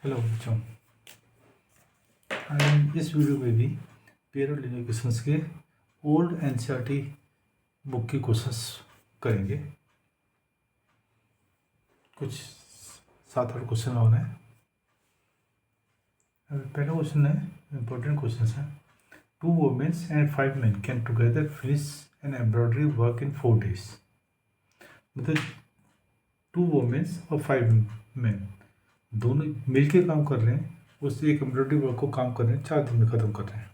Hello बच्चों। हम इस वीडियो में भी पेयर क्वेश्चंस के ओल्ड एनसीईआरटी बुक के क्वेश्चंस करेंगे। कुछ 7-8 क्वेश्चन और हैं। पहला क्वेश्चन है, इम्पोर्टेंट क्वेश्चन है। 2 womens and 5 men can together finish an embroidery work in 4 days। मतलब 2 वुमेन्स और 5 men दोनों मिलके काम कर रहे हैं, उस एक एम्ब्रॉयडरी वर्क को काम कर रहे हैं 4 दिन में ख़त्म कर रहे हैं।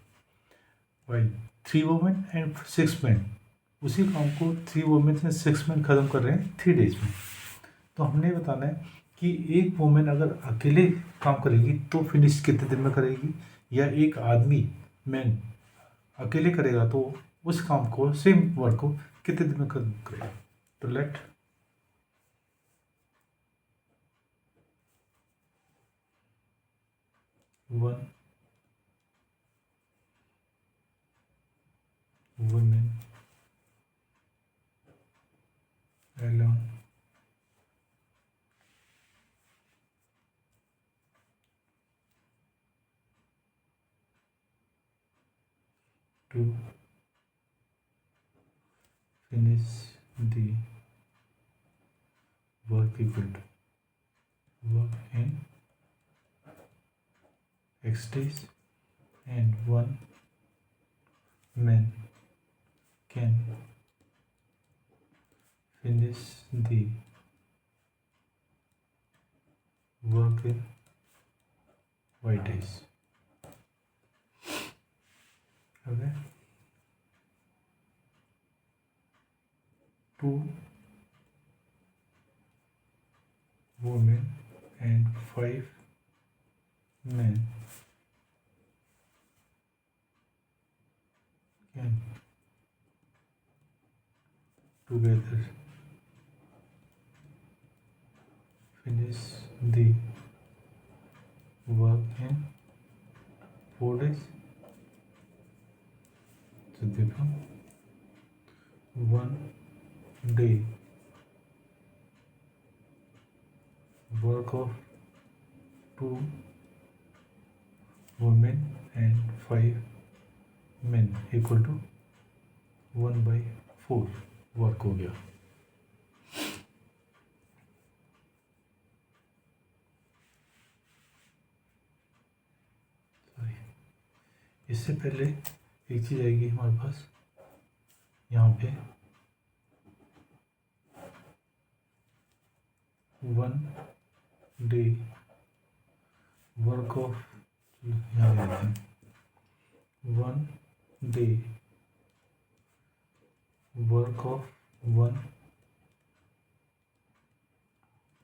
भाई 3 वुमेन एंड 6 men उसी काम को 3 वुमेन एंड 6 men ख़त्म कर रहे हैं 3 days में। तो हमने बताना है कि एक वुमेन अगर अकेले काम करेगी तो फिनिश कितने दिन में करेगी, या एक आदमी मैन अकेले करेगा तो उस काम को, सेम वर्क को कितने दिन में खत्म करेगा। तो let one women alone to finish the work equal to work in X days, and one man can finish the work in Y days. Okay. 2 women and 5 men can together finish the work in 4 days. तो देखो 1 day work of 2 women and 5 men equal to 1/4 work हो गया। इससे पहले एक चीज़ आएगी हमारे पास यहाँ पे 1 day वर्क ऑफ, यहाँ ले लेते हैं 1 day work of 1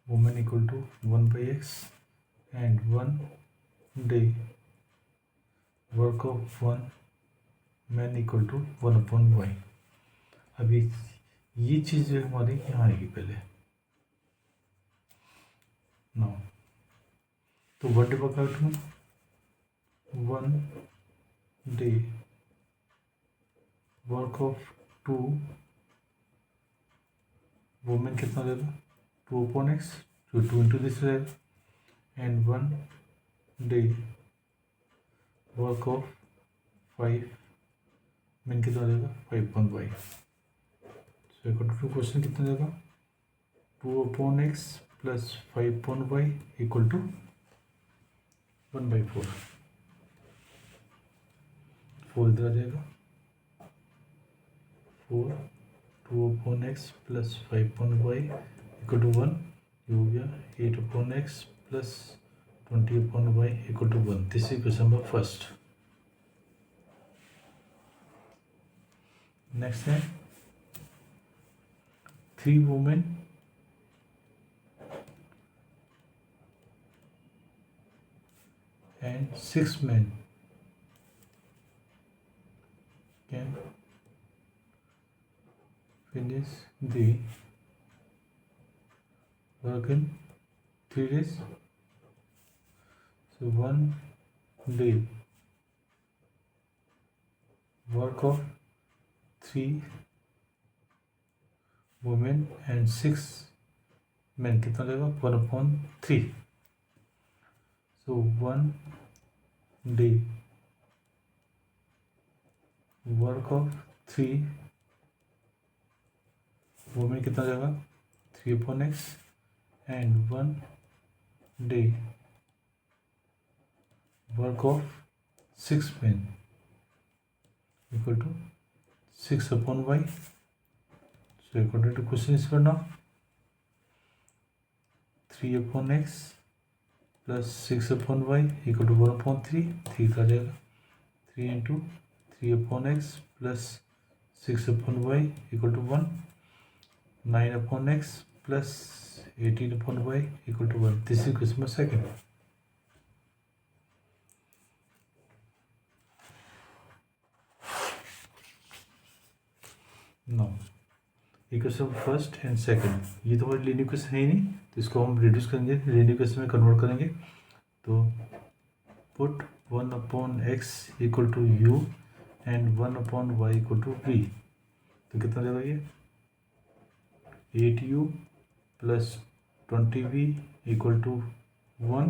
woman equal to 1/x and 1 day work of 1 man equal to 1/y। अभी ये चीज़ जो हमारी यहाँ आएगी पहले नौ, तो 1 डिवाइड में 1 डे वर्क ऑफ 2 वुमेन कितना देगा 2/x, जो 2 इंटू दिस रहेगा, and 1 day work of 5 main कितना देगा 5/y। सो टू क्वेश्चन कितना देगा 2/x plus 5/y equal to 1/4। 4 इधर आ जाएगा 4 2/x plus 5/y equal to 1, ये हो गया 8/x plus 20/y equal to 1। This is question number first. Next है 3 women and 6 men can finish the work in 3 days. So 1 day work of 3 women and 6 men कितना लगेगा 1/3। So 1 day work of 3 वो में कितना जाएगा 3/x and 1 day work of 6 men equal to 6/y. So according to question is now 3/x plus 6/y equal to 1/3. 3 का जाएगा 3 into 3/x plus 6/y equal to 1. 9/x plus 18/y equal to 1. This is question number second. Now equation first and second, ये तो हमारी linear equation है ही नहीं, तो इसको हम रिड्यूस करेंगे, लीनियर इक्वेशन में कन्वर्ट करेंगे. तो put 1/x equal to u and 1/y equal to v. तो कितना देगा ये 8u plus 20v equal to 1.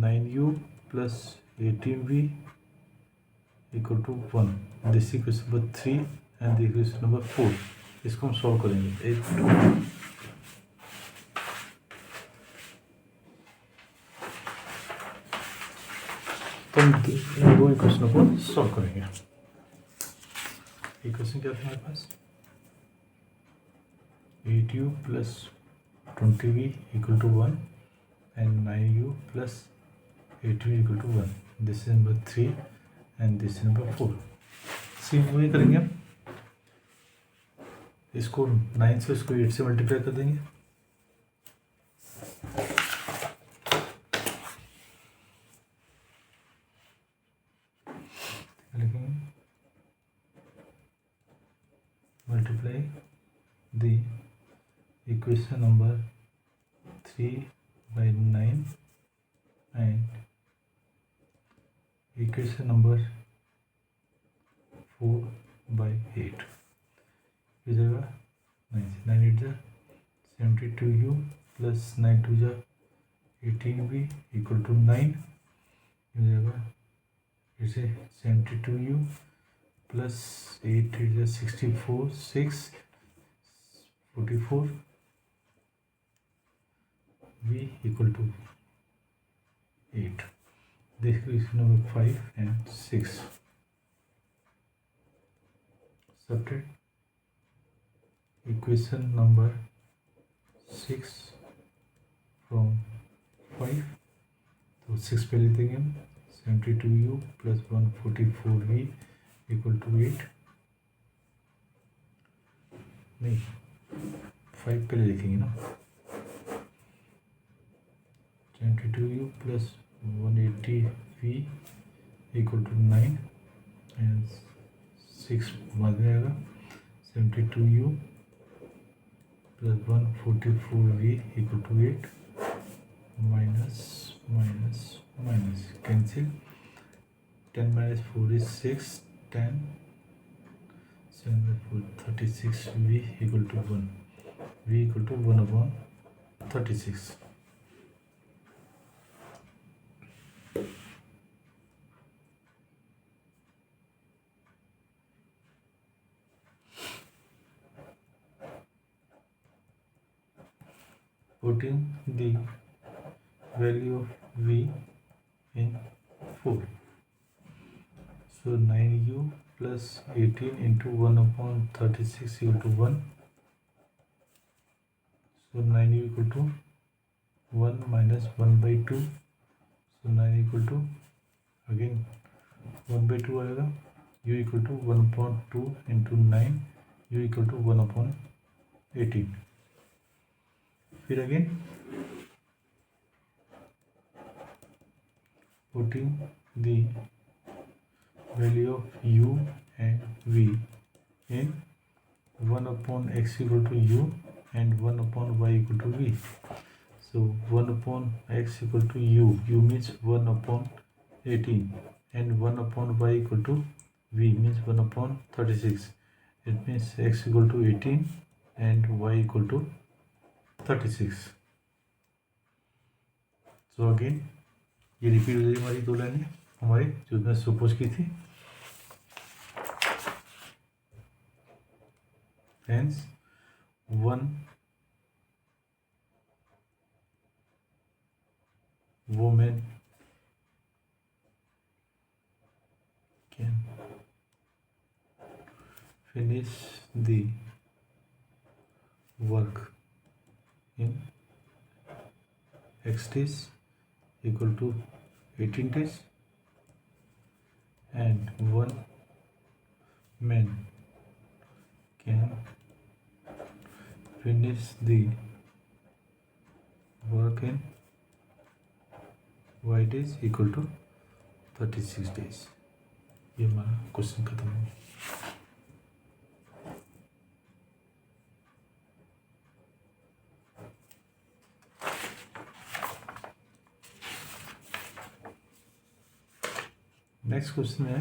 9u plus 18v equal to 1. This equation number 3 and equation number 4. इसको हम सॉल्व करेंगे. तो हम इन दो इक्वेशनों को सॉल्व करेंगे. इक्वेशन क्या था हमारे पास 8u plus 20v equal to 1 and 9u plus 8v equal to 1. This is number 3 and this is number 4. Same वही करेंगे हम. इसको 9 से इसको 8 से मल्टीप्लाई कर देंगे. लिखेंगे multiply the equation number 3/9 and equation number 4/8. हो जाएगा 9 8 जा 72u प्लस 9 2 जा 18v इक्वल टू 9. हो जाएगा इसे 72u प्लस 8 8 जा 64 6 44 v equal to 8. This is number 5 and 6. Subtract equation number 6 from 5. तो 6 पे लेते हैं हम 72u plus 144v equal to 8. नहीं 5 पे लिखेंगे ना 72u plus 180v equal to 9 and 6 बन जाएगा 72u plus 144v equal to 8 minus minus minus cancel. 10 minus 4 is 6. 10 7 by 4 36v equal to 1. v equal to 1/36. Putting the value of v in 4. So 9u plus 18 into 1/36 equal to 1. So 9u equal to 1 minus 1/2. So 9 equal to again 1/2 आएगा. u equal to 1/2 into 9. u equal to 1/18. फिर again putting the value of u and v in 1/x equal to u and 1/y equal to v. So 1/x equal to u means 1/18 and 1/y equal to v means 1/36. It means x equal to 18 and y equal to 36. So again ये repeat हो जाएगी हमारी 2 लाइनें हमारी जो मैं suppose की थी। Hence, one woman can finish the work in X days equal to 18 days, and one man can finish the work in Y days equal to 36 days। ये हमारा क्वेश्चन खत्म हो गया। नेक्स्ट क्वेश्चन है,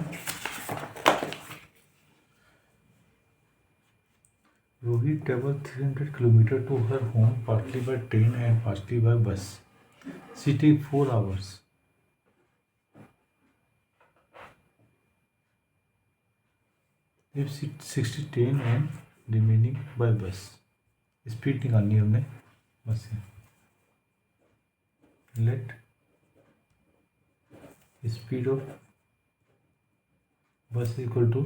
Rohi traveled 300 kilometers to her home partly by train and partly by bus. She took 4 hours. If 60 train and remaining by bus. Speed निकालनी है हमने bus से। Let speed of bus equal to,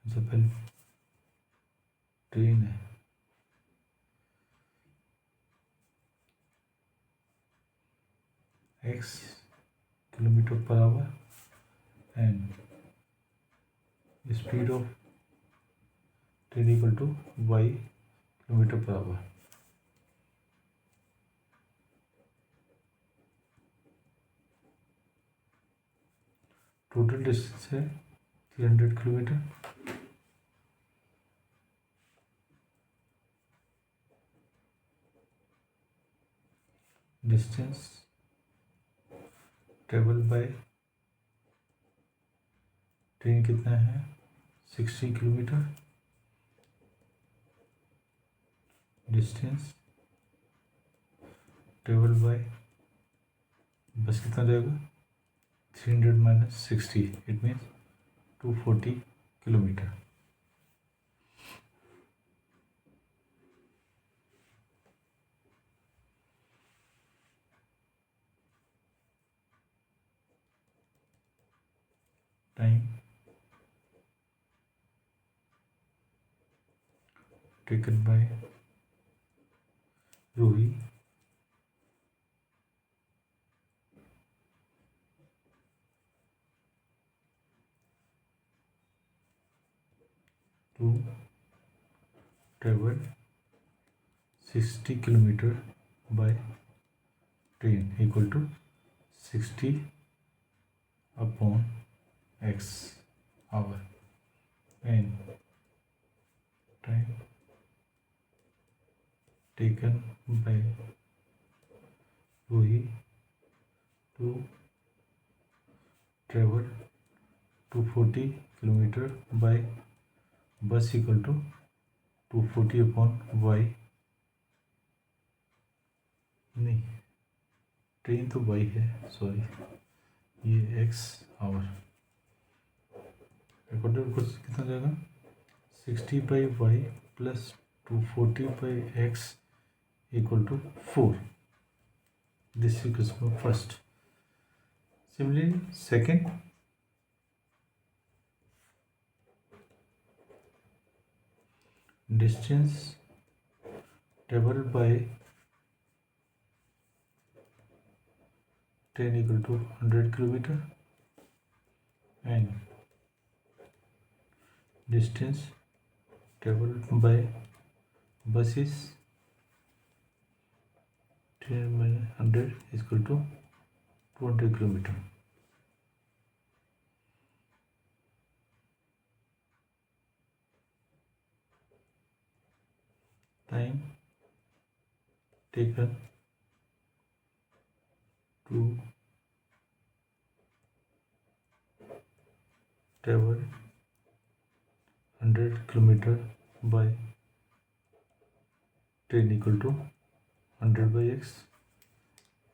अच्छा पहले train है, x kilometre per hour and speed of train equal to y kilometre per hour. Total distance है 300 kilometre. Distance travel by train कितना है 60 किलोमीटर। डिस्टेंस ट्रेवल बाय बस कितना जाएगा 300 minus 60, it means 240 kilometre. Time taken by Ruhi to travel 60 kilometer by train equal to 60 upon x hour, and time taken by Ruhi to travel 240 kilometer by bus equal to 240 upon y, नहीं train तो y है, sorry ये x hour. According कुछ कितना जाएगा 60 by Y plus 240 by x equal to 4। This is first. Similarly second, distance traveled by train equal to 100 kilometer, and distance traveled by bus is 10 minus 100 is equal to 200 kilometer. Time taken to travel 100 kilometer by train equal to 100 by x,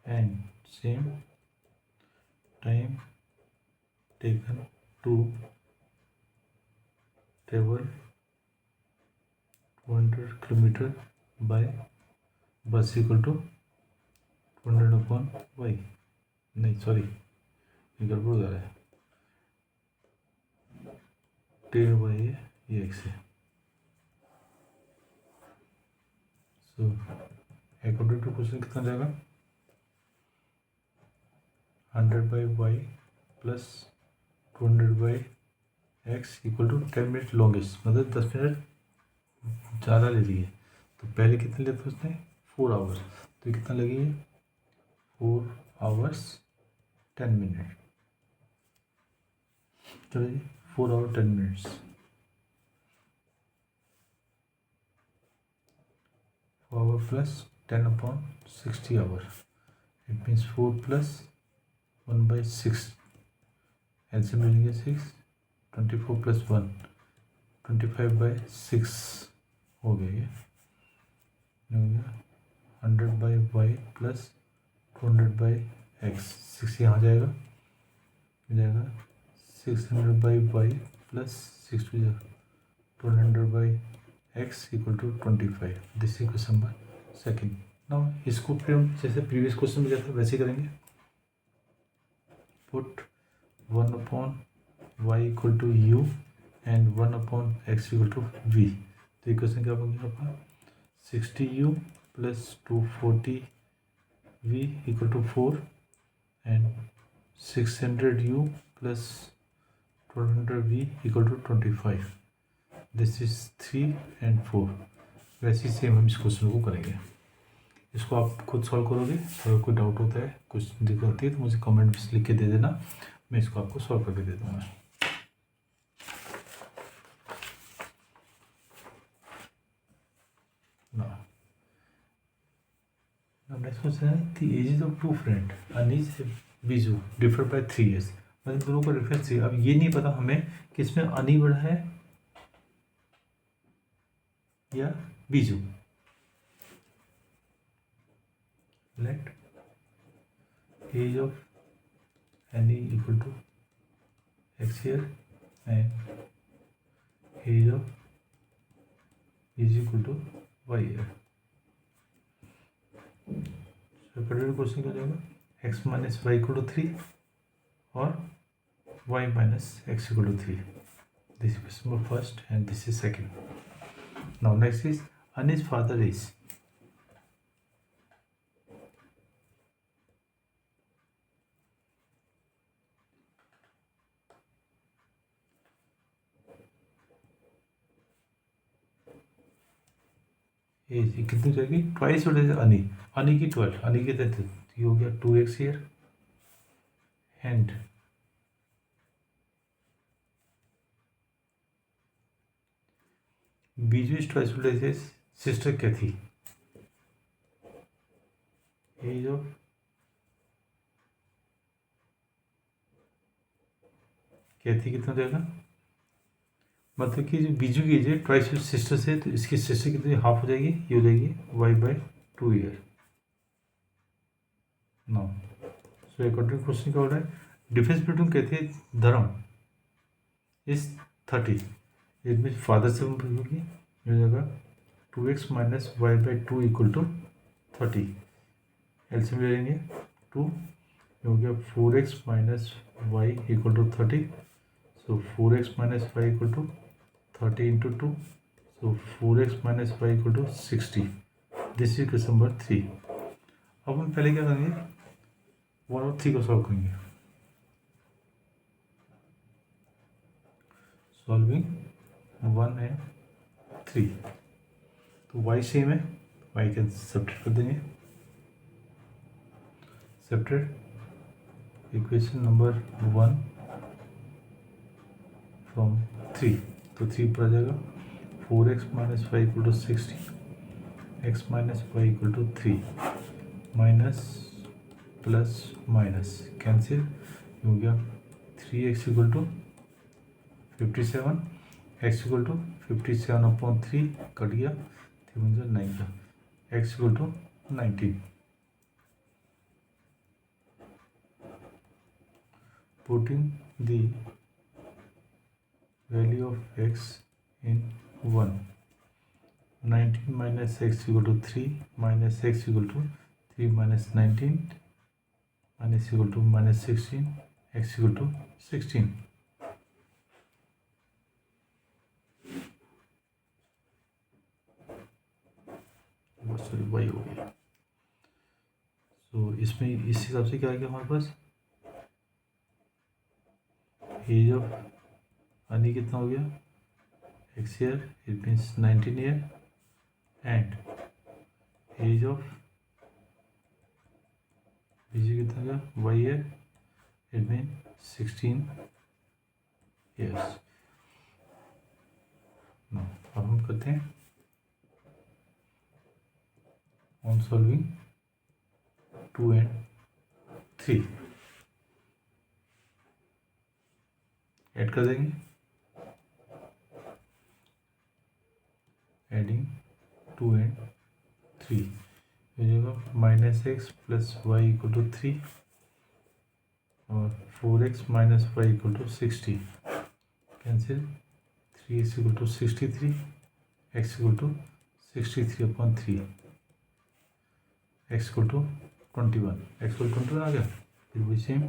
and same time taken to travel 200 kilometre by bus equal to 200 upon y. नहीं sorry, ये गड़बड़ हो जा रहा है, ten by ये x है. सो according to question कितना जाएगा, 100 by Y plus 200 by X equal to 10 minute longest, मतलब 10 मिनट ज़्यादा ले लिए. तो पहले कितने लेते उसने 4 आवर्स, तो ये कितना लगेगी 4 आवर्स 10 मिनट. चलो जी 4 hour 10 minutes, 4 hour plus 10 upon 60 hour, it means 4 plus 1/6, LCM लेंगे 6, 24 प्लस 1 25/6 हो गया. ये हो गया 100 by Y plus 200 by X, 6 यहाँ जाएगा, जाएगा 600 by Y plus 6 to 200 by X equal to 25. This is question number second. Now इसको फिर हम जैसे प्रीवियस क्वेश्चन में जैसे वैसे करेंगे. Put 1 upon Y equal to U and 1 upon X equal to V. तो ये क्वेश्चन क्या बन गया आपका 60u plus 240v equal to 4 and 600u plus 200v equal to 25. This is 3 and 4. वैसे ही सेम हम इस क्वेश्चन को करेंगे. इसको आप खुद सॉल्व करोगे. अगर कोई डाउट होता है, कुछ दिक्कत होती है तो मुझे कमेंट में लिख के दे देना, मैं इसको आपको सॉल्व करके दे दूँगा. नेक्स्ट क्वेश्चन है the ages of 2 friend Anis Biju differ by 3 years. मतलब दोनों का डिफरेंस है. अब ये नहीं पता हमें कि इसमें अनी बड़ा है या Biju. Let age of Ani equal to X year and age of Biju equal to Y year. Question क्या जाएगा X minus Y equal to 3 और Y minus X equal to 3. This is question first and this is second. Now next is Anis father is. Age कितनी जाएगी twice हो जाएगी अनी. अनी की 12, अनी की 33, ये हो गया 2x year and Biju is twice हो जाएगी सिस्टर कैथी. एज ऑफ कैथी कितना जाएगा, मतलब कि जो बीजू की एज है ट्वाइस सिस्टर से, तो इसकी सिस्टर कितनी हाफ हो जाएगी, ये हो जाएगी y/2 year. No so according question क्या हो रहा है डिफरेंस बिटवीन कहते हैं धर्म इज 30. इट मीन फादर से होगी हो जाएगा 2x minus y/2 equal to 30. LCM ले लेंगे 2 हो गया 4x minus Y equal to 30. So 4x minus Y equal to 30 into 2. So 4x minus Y equal to 60. This is question number 3. अब हम पहले क्या करेंगे 1 और 3 को सॉल्व करेंगे. Solving 1 and 3. तो y सेम है, y कैन सब्ट्रैक्ट कर देंगे. Subtract equation number 1 from 3. तो 3 पर आ जाएगा 4x minus Y equal to 60, x minus Y equal to 3, minus plus minus cancel हो गया 3x equal to 57, x equal to 57/3 cut गया 3 9 का, x equal to 19. putting the value of x in 1. 19 minus x equal to 3 minus x equal to 3 minus 19 minus equal to minus 16 x equal to 16. Sorry y हो गया। तो इसमें इस हिसाब से क्या आ गया हमारे पास, एज ऑफ हनी कितना हो गया, X year, it means 19 year, and age of बीजी कितना हो गया, Y year, it mean 16 years. अब हम करते हैं ऑन सॉल्विंग 2 and 3 ऐड कर देंगे, एडिंग 2 and 3 हो जाएगा minus x plus y equal to 3 और 4x minus Y equal to 60 cancel, 3x equal to 63, x equal to 63/3, x equal to 21, x equal 21 आ गया। फिर वही same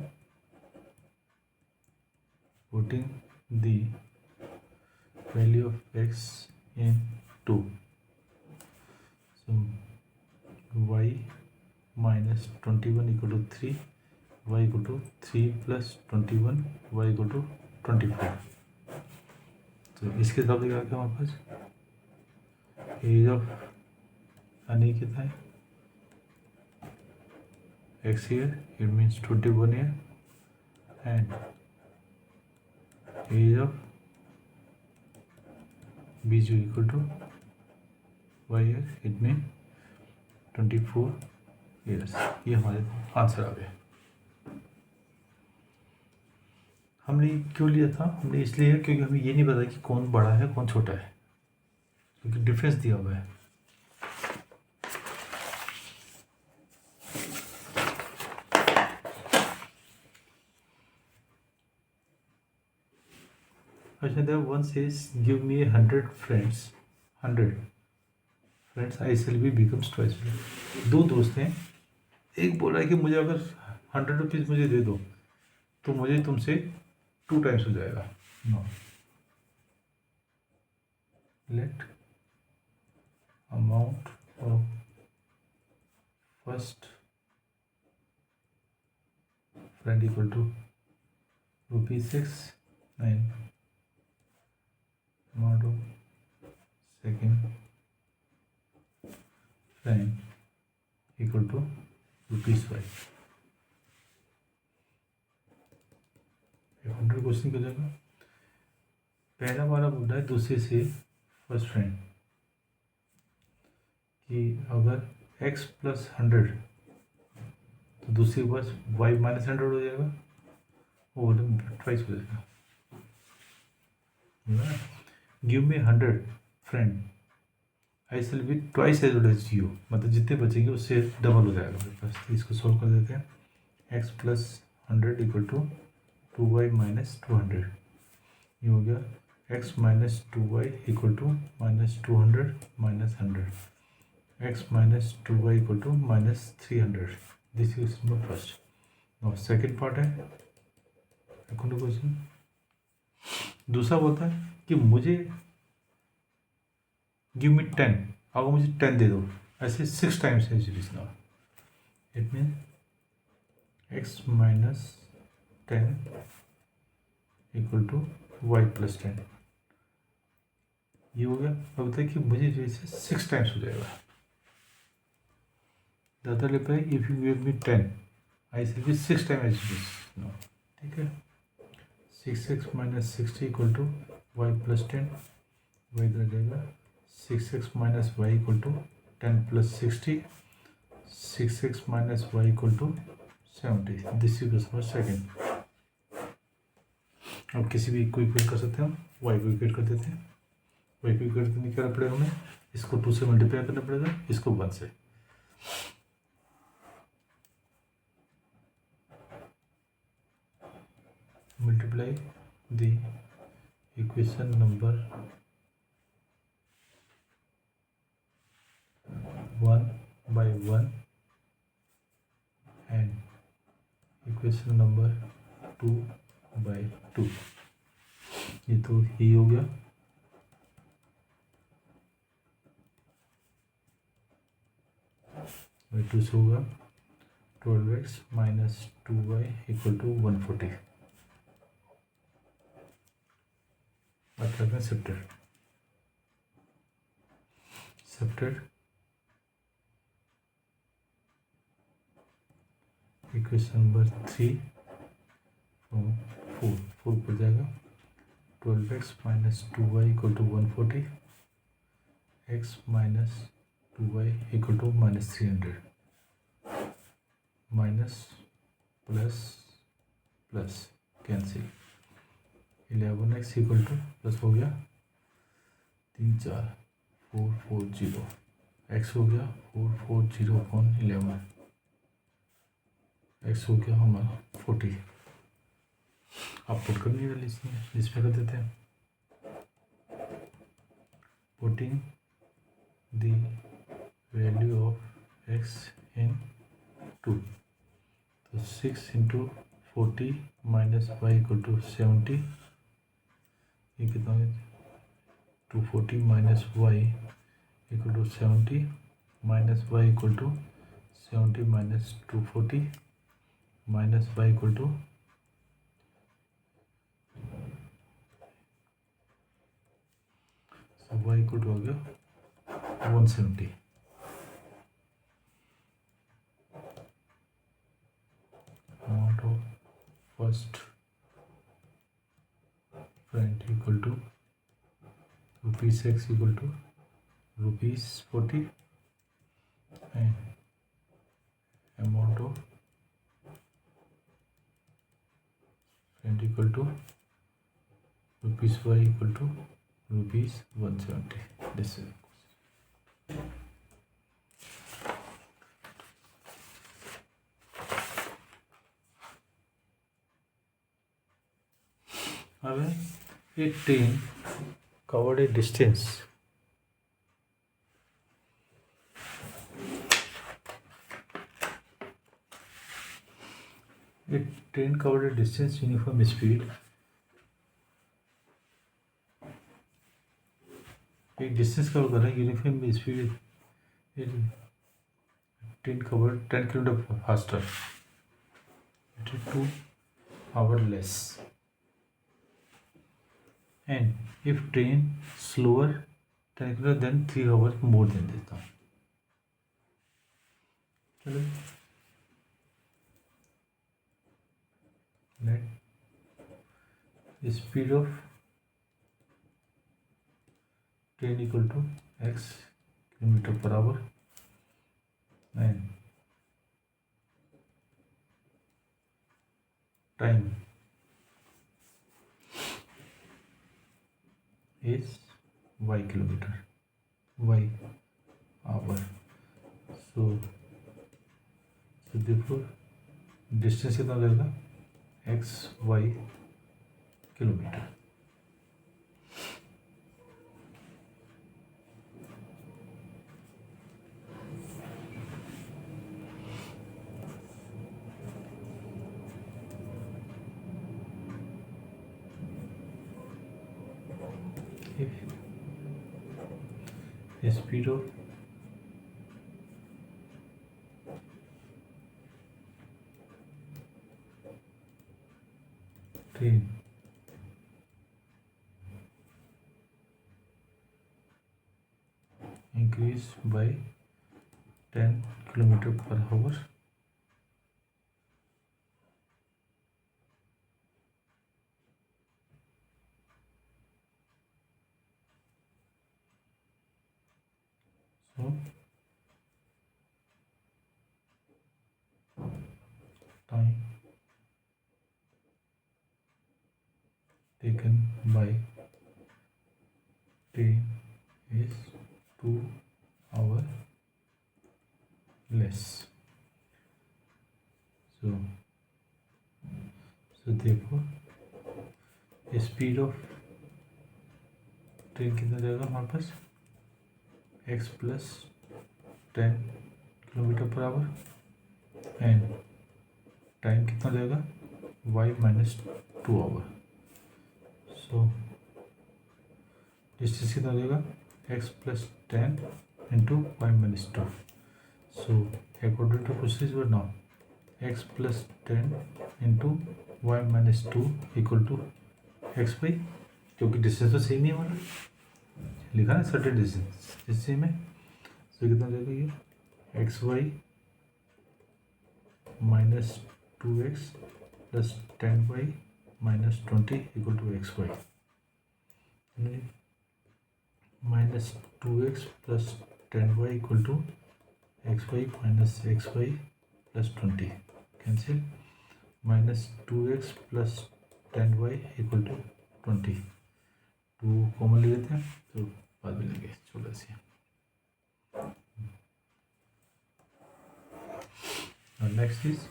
putting the value of x in 2, so y minus 21 equal to 3, y equal to 3 plus 21, y equal to 24। तो इसके हिसाब से क्या क्या हमारे पास, एज ऑफ हनी कितना है, x here, it means 21 year, and age of Biju equal to y year, it means 24 years। ये हमारे आंसर आ गए। हमने क्यों लिया था, हमने इसलिए क्योंकि हमें ये नहीं पता कि कौन बड़ा है कौन छोटा है, क्योंकि डिफरेंस दिया हुआ है। Question there one says give me 100 friends, 100 friends I shall be becomes twice। दो दोस्त हैं, एक बोल रहा है कि मुझे अगर 100 रुपीज़ मुझे दे दो तो मुझे तुमसे 2 टाइम्स हो जाएगा। No, let amount of first friend equal to ₹6 9, amount of second friend equal to ₹5। 100 question क्या जाएगा, पहला वाला बोल रहा है दूसरे से फर्स्ट फ्रेंड कि अगर x प्लस 100 तो दूसरे के पास y माइनस 100 हो जाएगा, वो ट्वाइस हो जाएगा। Give me 100 friend I shall be twice as old as you, मतलब जितने बचेंगे उससे डबल हो जाएगा मेरे पास। तो इसको सॉल्व कर देते हैं, x plus 100 equal to 2y minus 200, ये हो गया x minus 2y equal to minus 200 minus 100, x minus 2y equal to minus 300। This is number first. और सेकेंड पार्ट है सेकंड क्वेश्चन, दूसरा बोलता है कि मुझे गिव मी 10, अगर मुझे 10 दे दो, ऐसे 6 टाइम्स है सीरीज ना, it mean x minus 10 equal to y plus 10, ये हो गया। अब बताइए कि मुझे जो इसे 6 टाइम्स हो जाएगा। ज़्यादा ले पाए, if you give me 10 I shall be 6 time as this no, ठीक है। 6x minus 60 equal to y plus 10, y इधर जाएगा 6x minus Y equal to 10 plus 60, 6x minus Y equal to 70। This is number second. अब किसी भी को equate कर सकते हैं हम, वाई को इक्वेट कर देते हैं। वाई को इक्वेट नहीं करना पड़ेगा हमें, इसको 2 से मल्टीप्लाई करना पड़ेगा, इसको 1 से। multiply the equation number 1 by 1 and equation number 2 by 2। ये तो ही हो गया। बाई 2 से होगा 12x minus 2y equal to 140। बात करते हैं सबट्रेक्ट इक्वेशन नंबर 3 फ्रॉम 4 पर जाएगा 12x minus 2y equal to 140 x minus 2y equal to minus 300 minus plus plus cancel 11x equal to plus हो गया 3 4 440 x हो गया 440/11 x हो गया हमारा 40। आप पुट कर नहीं रहे इसमें कर देते हैं putting the value of x in 2 तो 6 into 40 minus Y equal to 70। ये कितना है 240 minus Y equal to 70 minus Y equal to 70 minus 240 minus Y equal to y equal to हो गया 170। Amount of first friend equal to rupees x equal to rupees 40 and amount of friend equal to rupees y equal to rupees 170। this is a train covered a distance uniform speed एक distance cover कर रहा है uniform speed train cover 10 kilometre faster 2 hour less and if train slower 10 kilometer then 3 hours more than देता हूँ। चलो let speed of train equal to x kilometer per hour and time is y kilometer y hour so therefore distance कितना हो जाएगा x y kilometre. Speed of train increase by 10 kilometer per hour so time taken by train is 2 hours less so therefore speed of train कितना जाएगा हमारे पास x plus 10 kilometre per hour and time कितना जाएगा y minus 2 hour. So distance कितना जाएगा x plus 10 into y minus 2। So according to procedure now x plus 10 into y minus 2 equal to x y, क्योंकि distance तो same ही है हमारा, लिखा ना सर्टेन डिस्टेंस सेम है। तो कितना जाएगा ये X Y minus 2x plus 10y minus 20 equal to x Y, minus 2x plus 10y equal to x Y minus x Y plus 20 cancel, minus 2x plus 10y equal to 20। Two common ले लेते हैं तो बाद में लेंगे, छोटा C. Next is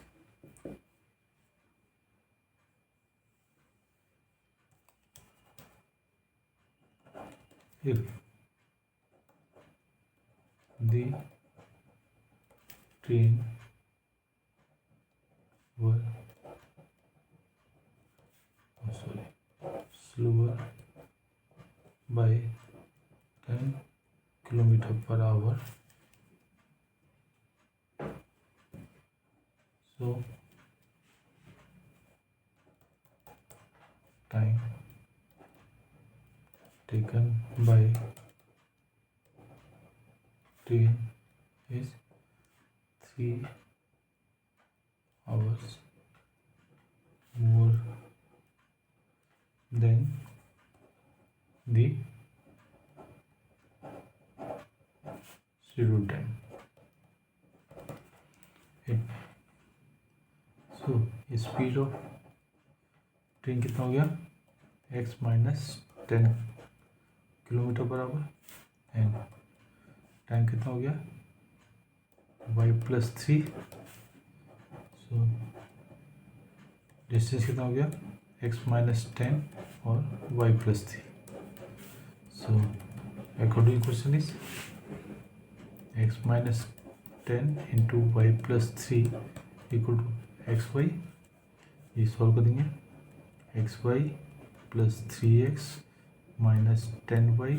if the train were slower by 10 kilometer per hour, so time taken by train is 3 hours more than the scheduled time. So speed of train कितना हो गया x minus 10 kilometre per hour and time कितना हो गया y plus 3। सो distance कितना हो गया x minus 10 और y plus 3। So according question is x minus 10 into y plus 3 equal to x y. ये सॉल्व कर देंगे x Y plus 3x minus 10y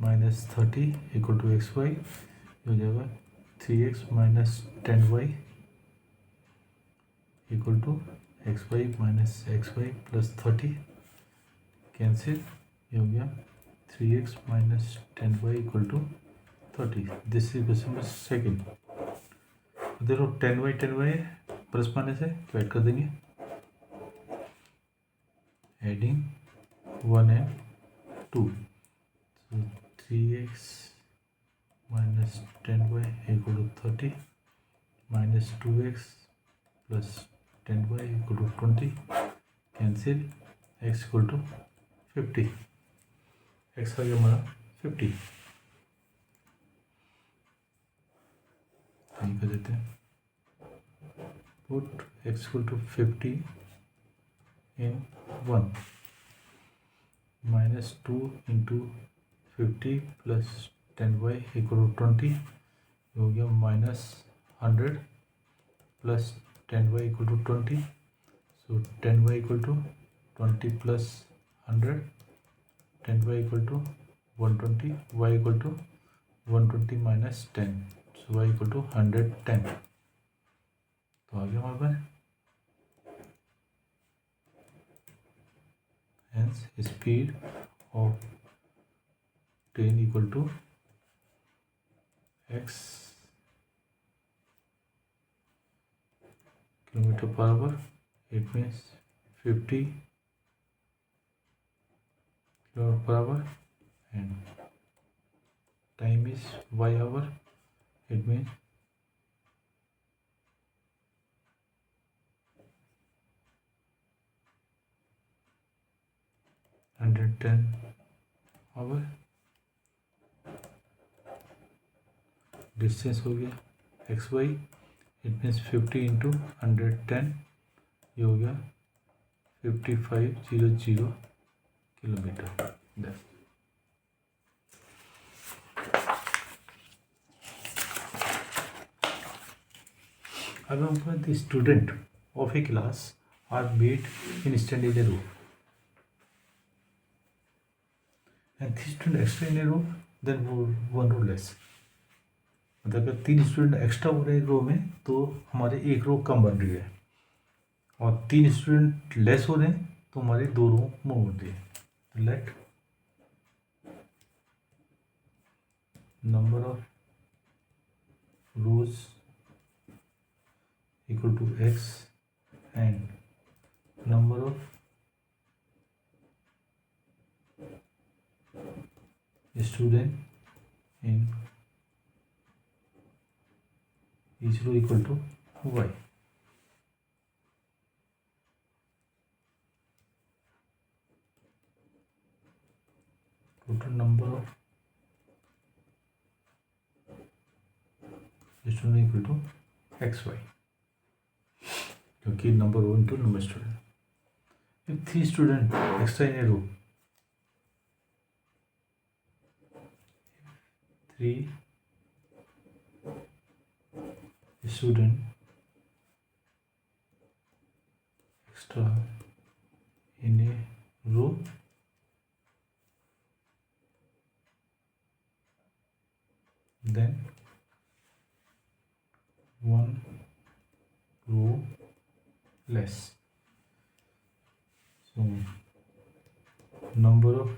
minus 30 equal to x y. हो जाएगा 3x minus 10y equal to x Y minus x Y plus 30 cancel. ये हो गया 3x minus 10y equal to 30। This is question number second. देखो 10y plus minus है तो add कर देंगे, adding 1 and 2। so 3x minus 10y equal to 30 minus 2x plus 10y equal to 20 cancel, x equal to 50। x आ गया हमारा 50। तो ये कर देते हैं put x equal to 50 in 1 minus 2 into 50 plus 10y equal to 20 हो गया minus 100 plus 10y equal to 20। so 10y equal to 20 plus 100, 10y equal to 120, y equal to 120 minus 10, so y equal to 110। तो आ गया हमारे पास hence speed of train equal to x kilometre per hour, it means 50 kilometre per hour and time is y hour, it means 110 hour. Distance हो गया X Y, it means 50 into 110, ये हो गया 5500 kilometer. There. However, the student of a class are made in standing in a row, and 3 student extra in a row, then 1 row less. मतलब अगर 3 student extra हो रहे हैं रो में तो हमारे 1 रो कम बन रही है, और 3 स्टूडेंट लेस हो रहे हैं तो हमारी 2 रो मूव हो रही है. तो let number of rose equal to x and number of student in each row equal to y. Total number of student equal to xy, क्योंकि number row into number student. if 3 student extra in a row, 3 student extra in a row, then 1 row less. So number of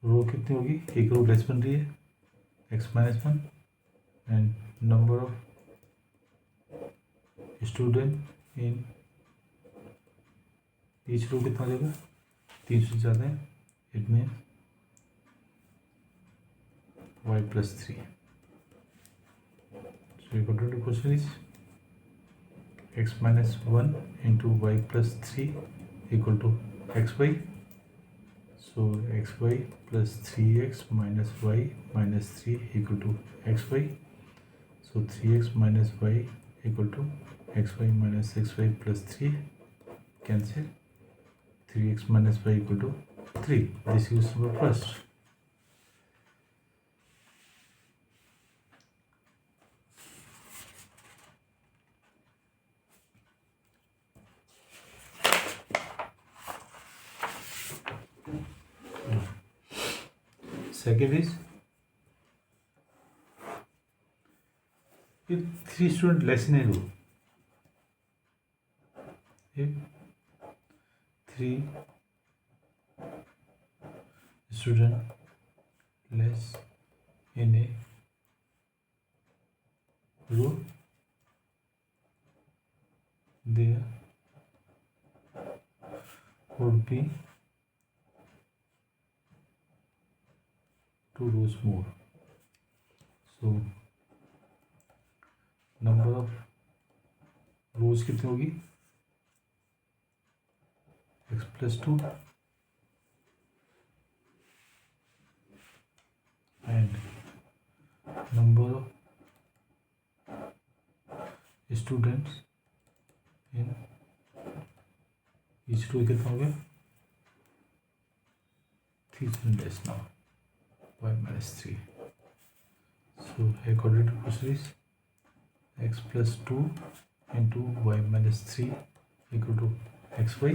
row कितनी होगी, 1 row less बन रही है x-1, and number of student in each row कितना हो जाएगा, 3 से ज़्यादा है, it mean y+3. So you got to do question is x-1 into y+3 equal to xy. So xy plus 3x minus y minus 3 equal to xy. So 3x minus y equal to xy minus xy plus 3. Cancel. 3x minus y equal to 3. This is our first. Second is if 3 students less in a row, if 3 students less in a row, there would be 2 rows more. So number of rows कितनी होगी, x+2 and number of students in each row कितना हो गया, 3 students less now, y-3. So according to question is x+2 into y-3 equal to xy.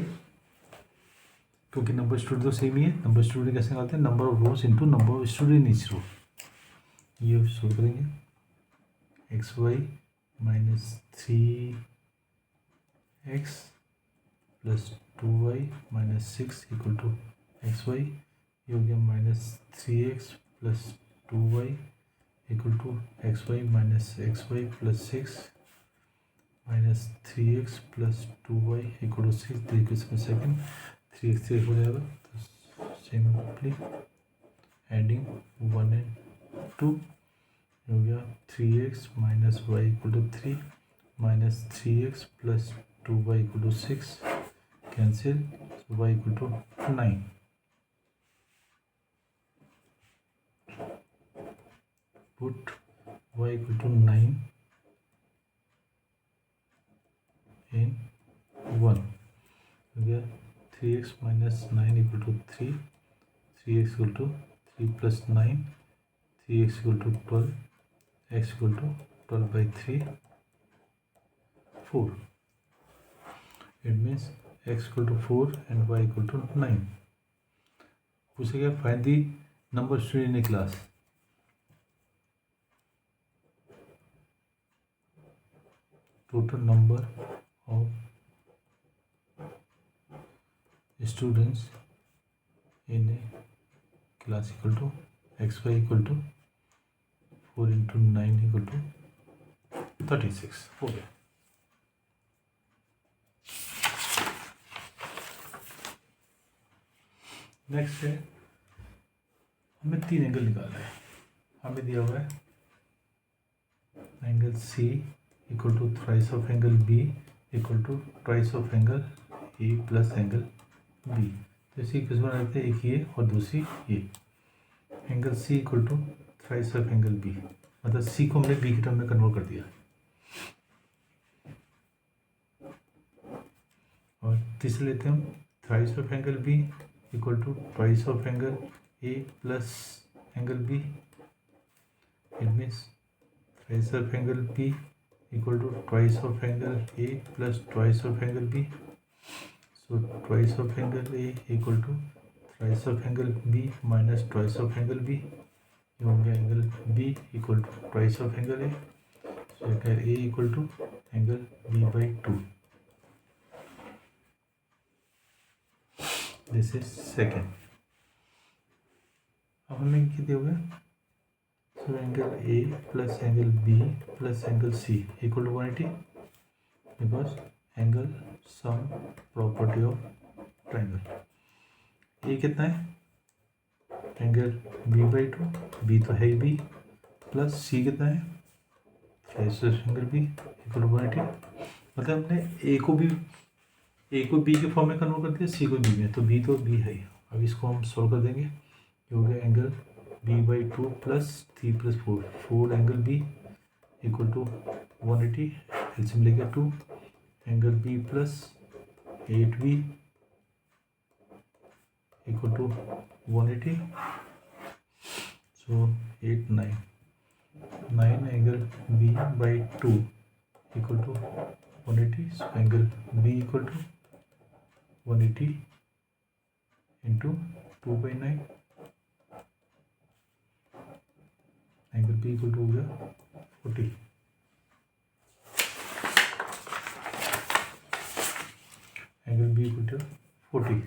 क्योंकि number student तो same ही है, number student कैसे निकालते हैं, number of rows into number of student each row. ये सोल्व करेंगे, xy minus 3x plus 2y minus 6 equal to xy. ये हो गया -3x plus 2y equal to xy minus xy plus 6 minus 3x plus 2y equal to 6. देखिए इसमें second 3x हो जाएगा, तो सिंपली एडिंग 1 and 2 हो गया 3x minus y equal to 3 minus 3x plus 2y equal to 6. Cancel, y equal to 9. Put y equal to 9 in 1 हो गया 3x minus 9 equal to 3, 3x equal to 3 plus 9, 3x equal to 12, x equal to 12 by 3, 4. It means x equal to 4 and y equal to 9. पूछेगा find the number student in class. Total number of students in a class equal to xy equal to 4 into 9 equal to 36. हो गया. Next है हमें 3 angle निकालना है. हमें दिया हुआ है angle C equal to thrice of angle B equal to twice of angle A plus angle B. तो इसी इक्वेशन बना लेते हैं, एक ये और दूसरी ये. Angle C equal to thrice of angle B, मतलब सी को हमने बी के टर्म में कन्वर्ट कर दिया. और तीसरे लेते हैं हम thrice of angle B equal to twice of angle A plus angle B. It means thrice of angle B equal to twice of angle A plus twice of angle B. So twice of angle A equal to thrice of angle B minus twice of angle B. ये हो गया angle B equal to twice of angle A. So angle A equal to angle B by 2. This is second. अब हमें क्या दिया हुआ है? So angle A plus angle B plus angle C equal to 180 because angle sum property of triangle. A कितना है? Angle B by 2, B तो है ही B, प्लस C कितना है? Thrice of angle B equal to 180. मतलब हमने A को B के फॉर्म में कन्वर्ट कर दिया, C को B में, तो B तो B है ही. अब इसको हम सॉल्व कर देंगे. ये हो गया angle B by 2 plus 3 plus 4, 4 angle B equal to 180. LCM लेके 2 angle B plus 8B equal to 180. So 8 9 angle B by 2 equal to 180. So angle B equal to 180 into 2 by 9. Angle B equal to हो गया 40. Angle B equal to 40.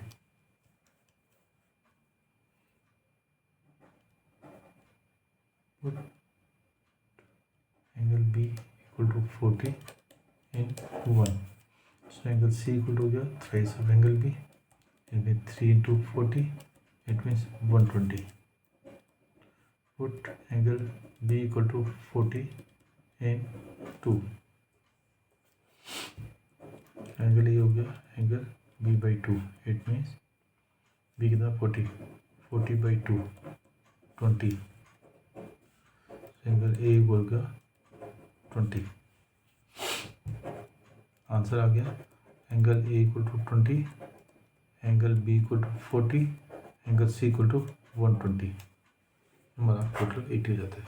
Angle B equal to 40 in 1. So angle C equal to हो गया thrice of angle B. इनमें 3 into 40 it means 120. Put angle B equal to 40 in 2. Angle ये हो गया angle B by 2. It means B कितना 40 by 2 20. Angle A equal का 20. Answer आ गया angle A equal to 20, angle B equal to 40, angle C equal to 120. हमारा total 80 हो जाता है.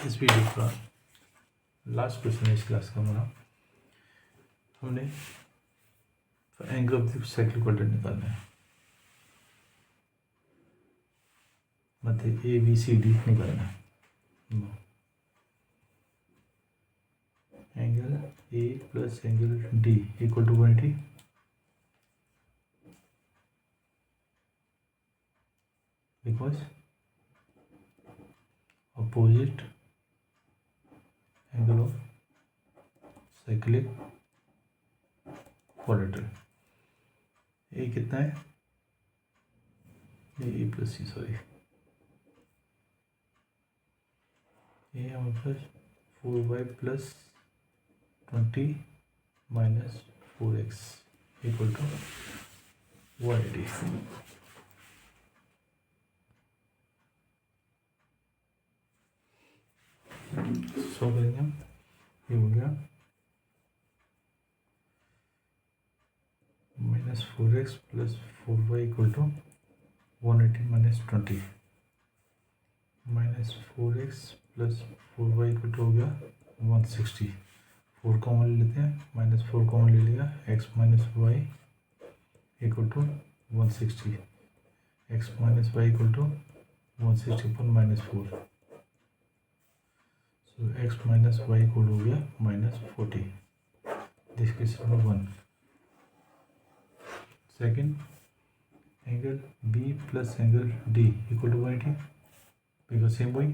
इस वीडियो का लास्ट क्वेश्चन है इस क्लास का हमारा. हमने angle of the cyclic quadrant निकालना है, मतलब ABCD निकालना है. Angle A plus angle D equal to 180. Because opposite angle of cyclic quadrant. A कितना है? A plus C, sorry, A हमारे पास 4y plus 20 minus 4x equal to 180. Solve करेंगे हम। ये हो गया -4x + 4y = 180 - 20 -4x + 4y = हो गया 160। 4 कॉमन ले लेते हैं, -4 कॉमन ले लिया, x - y = 160, x - y = 160/-4, so x - y = हो गया -40। This question number 1। Second, angle B + angle D = 180, because same way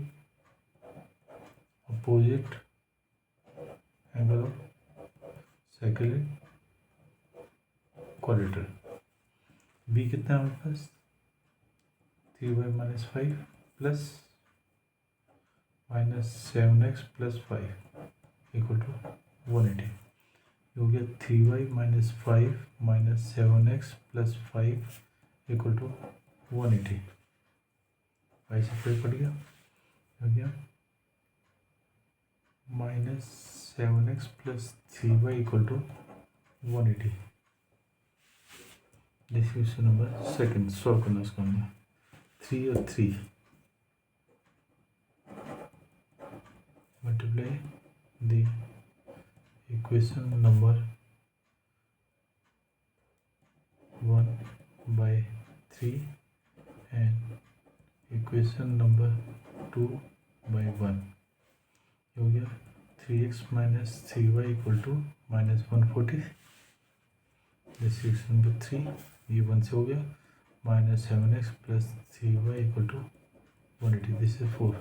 opposite angle of circular quadrilateral। B कितना है हमारे पास 3y - 5 प्लस -7x + 5 = 180। हो गया 3y - 5 - 7x + 5 = 180। 5 से 5 कट गया, हो गया -7x + 3y = 180। This question number second. Solve करना इसका हमने 3 और 3 multiply the equation number 1/3 and equation number 2/1। हो गया 3x - 3y = -140। This equation number 3, ये 1 से हो गया, -7x + 3y = 180। This is 4,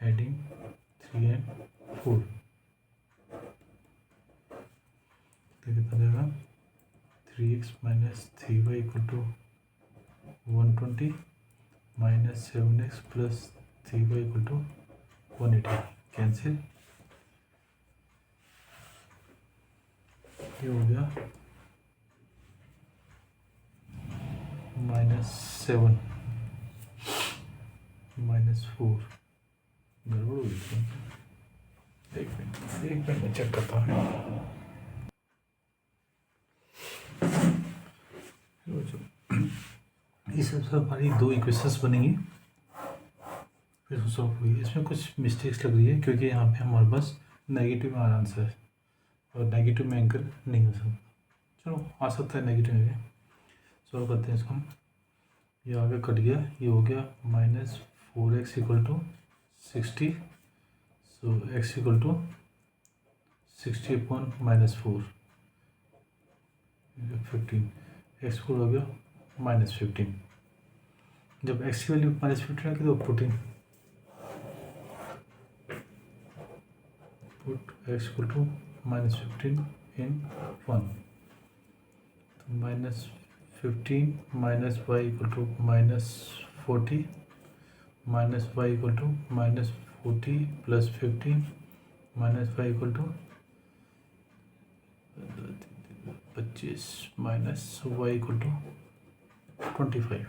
adding 3 and 4 तो कितना देगा 3x - 3y = 120 -7x + 3y = 180। Cancel, ये हो गया -7 -4। गड़बड़ हो गई थी। एक मिनट में चेक करता हूँ। इस सबसे हमारी 2 इक्वेशंस बनेंगी, फिर सॉल्व हुई। इसमें कुछ मिस्टेक्स लग रही है क्योंकि यहाँ पे हमारे पास नेगेटिव में आ रहा आंसर है और नेगेटिव में एंगल नहीं हो सकता। चलो आ सकता है नेगेटिव में। सॉल्व करते हैं इसको हम। ये आगे कट गया, ये हो गया -4x = 60, सो x = 60/-4 15, x को हो गया -15। जब x की वैल्यू -15 रखी तो पुट x = -15 in 1, तो -15 - y = -40 -y = -40 + 15 -y = 25 -y = 25।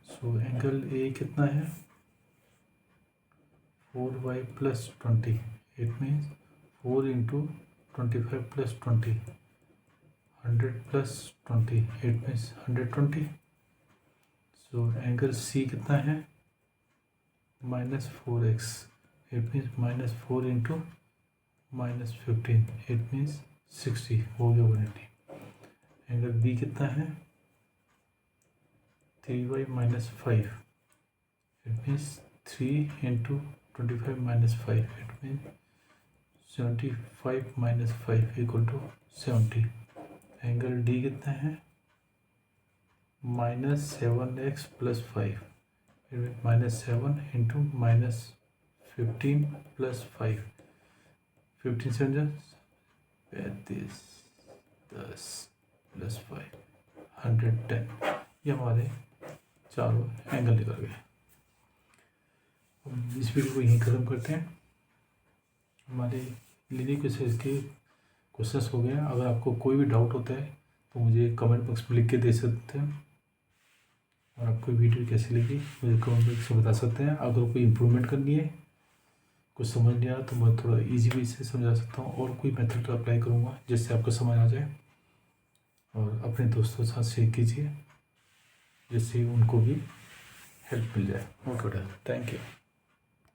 सो एंगल ए कितना है 4y + 20, it means 4 × 25 + 20, 100 + 20, it means 120। So angle C कितना है -4x, it means -4 × -15, it means 60, हो गया 180। एंगल बी कितना है 3y - 5, it means 3 × 25 - 5, it means 75 - 5 = 70। Angle D कितना है -7x + 5, इट मीन्स -7 × -15 + 5, 15 से 35, 10 + 5, 110। ये हमारे चारों एंगल निकल गए। अब इस वीडियो को यहीं ख़त्म करते हैं। हमारे लीनियर क्वेश्चन के क्वेश्चंस हो गए। अगर आपको कोई भी डाउट होता है तो मुझे कमेंट बॉक्स में लिख के दे सकते हैं। और आपको वीडियो कैसी लगी मुझे कमेंट बॉक्स में बता सकते हैं। अगर कोई इम्प्रूवमेंट करनी है, कुछ समझ नहीं आया तो मैं थोड़ा इजी वे से समझा सकता हूँ और कोई मेथड तो अप्लाई करूँगा जिससे आपको समझ आ जाए। और अपने दोस्तों के साथ शेयर कीजिए जिससे उनको भी हेल्प मिल जाए। ओके बेटा, थैंक यू।